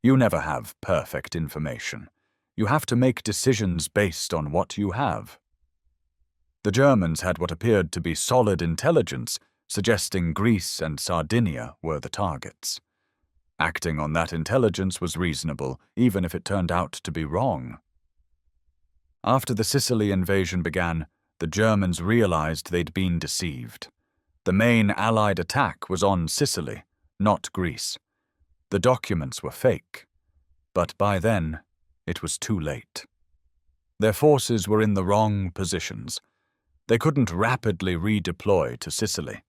You never have perfect information. You have to make decisions based on what you have. The Germans had what appeared to be solid intelligence, suggesting Greece and Sardinia were the targets. Acting on that intelligence was reasonable, even if it turned out to be wrong. After the Sicily invasion began, the Germans realized they'd been deceived. The main Allied attack was on Sicily, not Greece. The documents were fake, but by then, it was too late. Their forces were in the wrong positions. They couldn't rapidly redeploy to Sicily.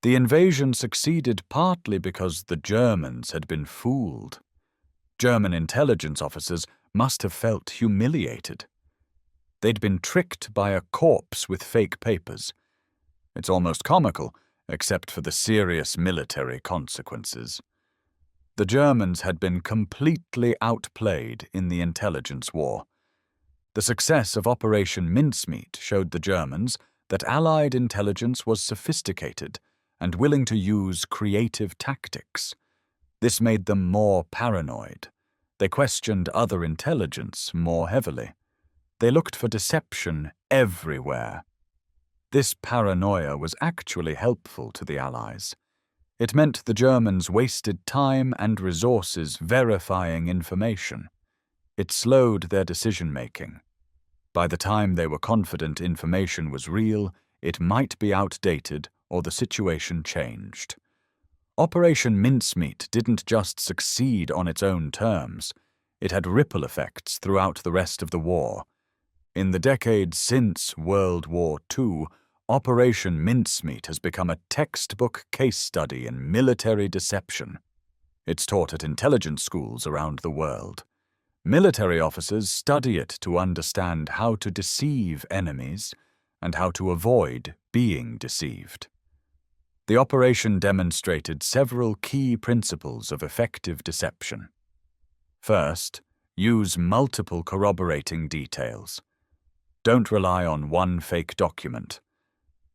The invasion succeeded partly because the Germans had been fooled. German intelligence officers must have felt humiliated. They'd been tricked by a corpse with fake papers. It's almost comical, except for the serious military consequences. The Germans had been completely outplayed in the intelligence war. The success of Operation Mincemeat showed the Germans that Allied intelligence was sophisticated and willing to use creative tactics. This made them more paranoid. They questioned other intelligence more heavily. They looked for deception everywhere. This paranoia was actually helpful to the Allies. It meant the Germans wasted time and resources verifying information. It slowed their decision-making. By the time they were confident information was real, it might be outdated or the situation changed. Operation Mincemeat didn't just succeed on its own terms. It had ripple effects throughout the rest of the war. In the decades since World War II, Operation Mincemeat has become a textbook case study in military deception. It's taught at intelligence schools around the world. Military officers study it to understand how to deceive enemies and how to avoid being deceived. The operation demonstrated several key principles of effective deception. First, use multiple corroborating details. Don't rely on one fake document.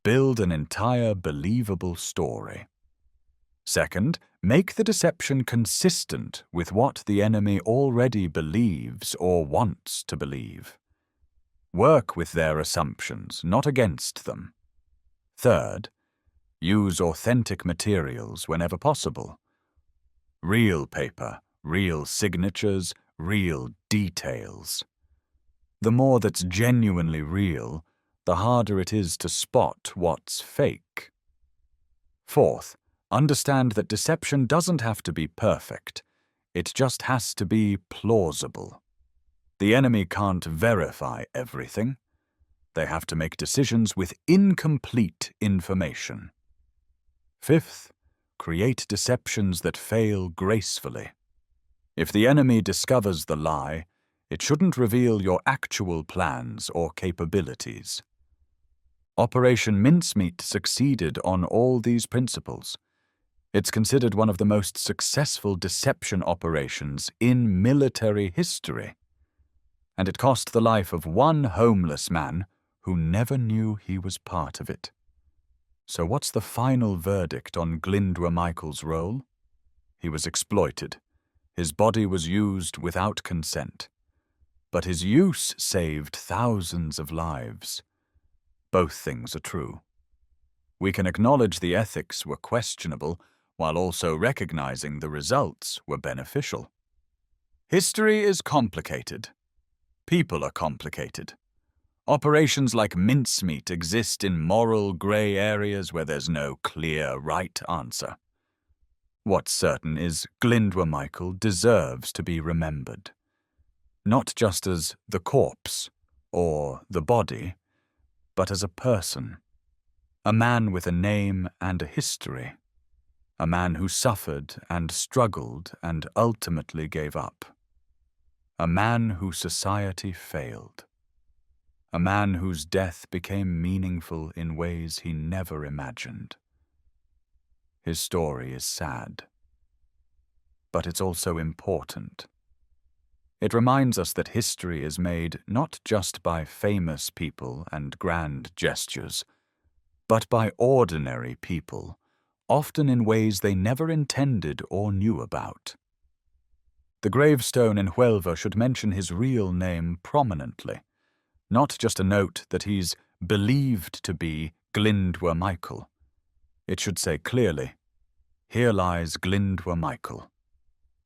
Build an entire believable story. Second, make the deception consistent with what the enemy already believes or wants to believe. Work with their assumptions, not against them. Third, use authentic materials whenever possible. Real paper, real signatures, real details. The more that's genuinely real, the harder it is to spot what's fake. Fourth, understand that deception doesn't have to be perfect. It just has to be plausible. The enemy can't verify everything. They have to make decisions with incomplete information. Fifth, create deceptions that fail gracefully. If the enemy discovers the lie, it shouldn't reveal your actual plans or capabilities. Operation Mincemeat succeeded on all these principles. It's considered one of the most successful deception operations in military history. And it cost the life of one homeless man who never knew he was part of it. So what's the final verdict on Glyndwr Michael's role? He was exploited. His body was used without consent. But his use saved thousands of lives. Both things are true. We can acknowledge the ethics were questionable while also recognizing the results were beneficial. History is complicated. People are complicated. Operations like Mincemeat exist in moral gray areas where there's no clear right answer. What's certain is Glyndwr Michael deserves to be remembered. Not just as the corpse or the body, but as a person. A man with a name and a history. A man who suffered and struggled and ultimately gave up. A man whose society failed. A man whose death became meaningful in ways he never imagined. His story is sad, but it's also important. It reminds us that history is made not just by famous people and grand gestures, but by ordinary people, often in ways they never intended or knew about. The gravestone in Glyndwr should mention his real name prominently, not just a note that he's believed to be Glyndwr Michael. It should say clearly, "Here lies Glyndwr Michael.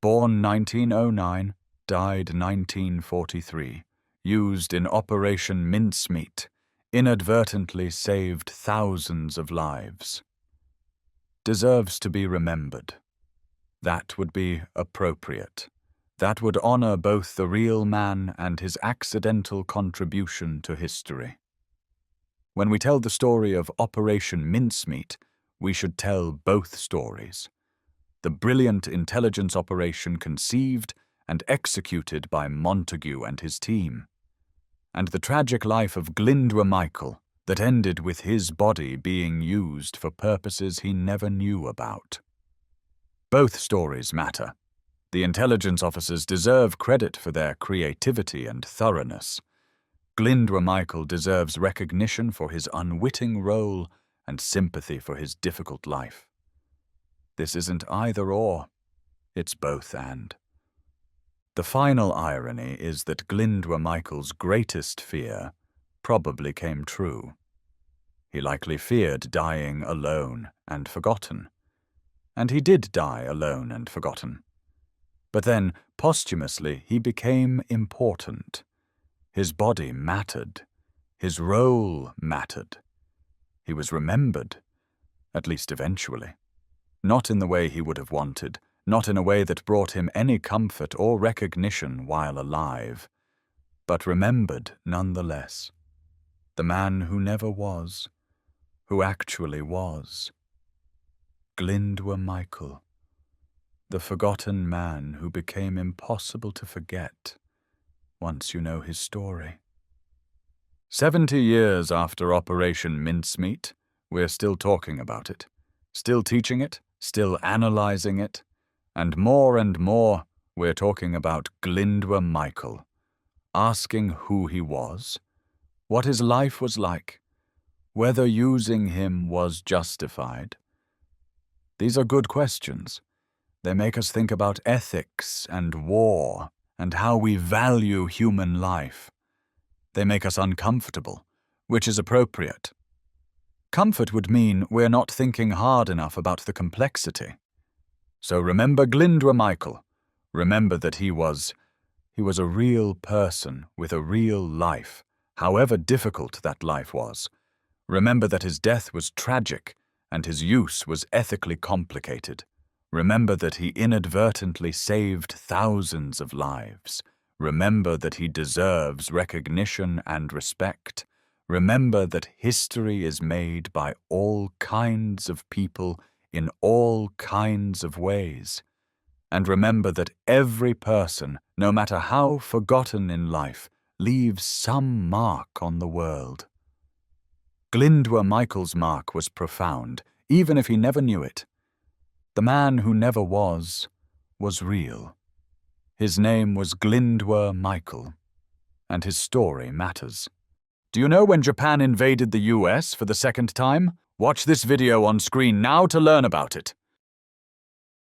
Born 1909, died 1943, used in Operation Mincemeat, inadvertently saved thousands of lives. Deserves to be remembered. That would be appropriate. That would honor both the real man and his accidental contribution to history. When we tell the story of Operation Mincemeat, we should tell both stories. The brilliant intelligence operation conceived and executed by Montague and his team, and the tragic life of Glyndwr Michael that ended with his body being used for purposes he never knew about. Both stories matter. The intelligence officers deserve credit for their creativity and thoroughness. Glyndwr Michael deserves recognition for his unwitting role and sympathy for his difficult life. This isn't either or, it's both and. The final irony is that Glyndwr Michael's greatest fear probably came true. He likely feared dying alone and forgotten. And he did die alone and forgotten. But then, posthumously, he became important. His body mattered. His role mattered. He was remembered, at least eventually. Not in the way he would have wanted, not in a way that brought him any comfort or recognition while alive, but remembered nonetheless. The man who never was, who actually was. Glyndwr Michael, the forgotten man who became impossible to forget once you know his story. 70 years after Operation Mincemeat, we're still talking about it, still teaching it, still analyzing it, and more, we're talking about Glyndwr Michael, asking who he was, what his life was like, whether using him was justified. These are good questions. They make us think about ethics and war and how we value human life. They make us uncomfortable, which is appropriate. Comfort would mean we're not thinking hard enough about the complexity. So remember Glyndwr Michael. Remember that he was a real person with a real life, however difficult that life was. Remember that his death was tragic and his use was ethically complicated. Remember that he inadvertently saved thousands of lives. Remember that he deserves recognition and respect. Remember that history is made by all kinds of people in all kinds of ways. And remember that every person, no matter how forgotten in life, leaves some mark on the world. Glyndwr Michael's mark was profound, even if he never knew it. The man who never was real. His name was Glyndwr Michael, and his story matters. Do you know when Japan invaded the US for the second time? Watch this video on screen now to learn about it.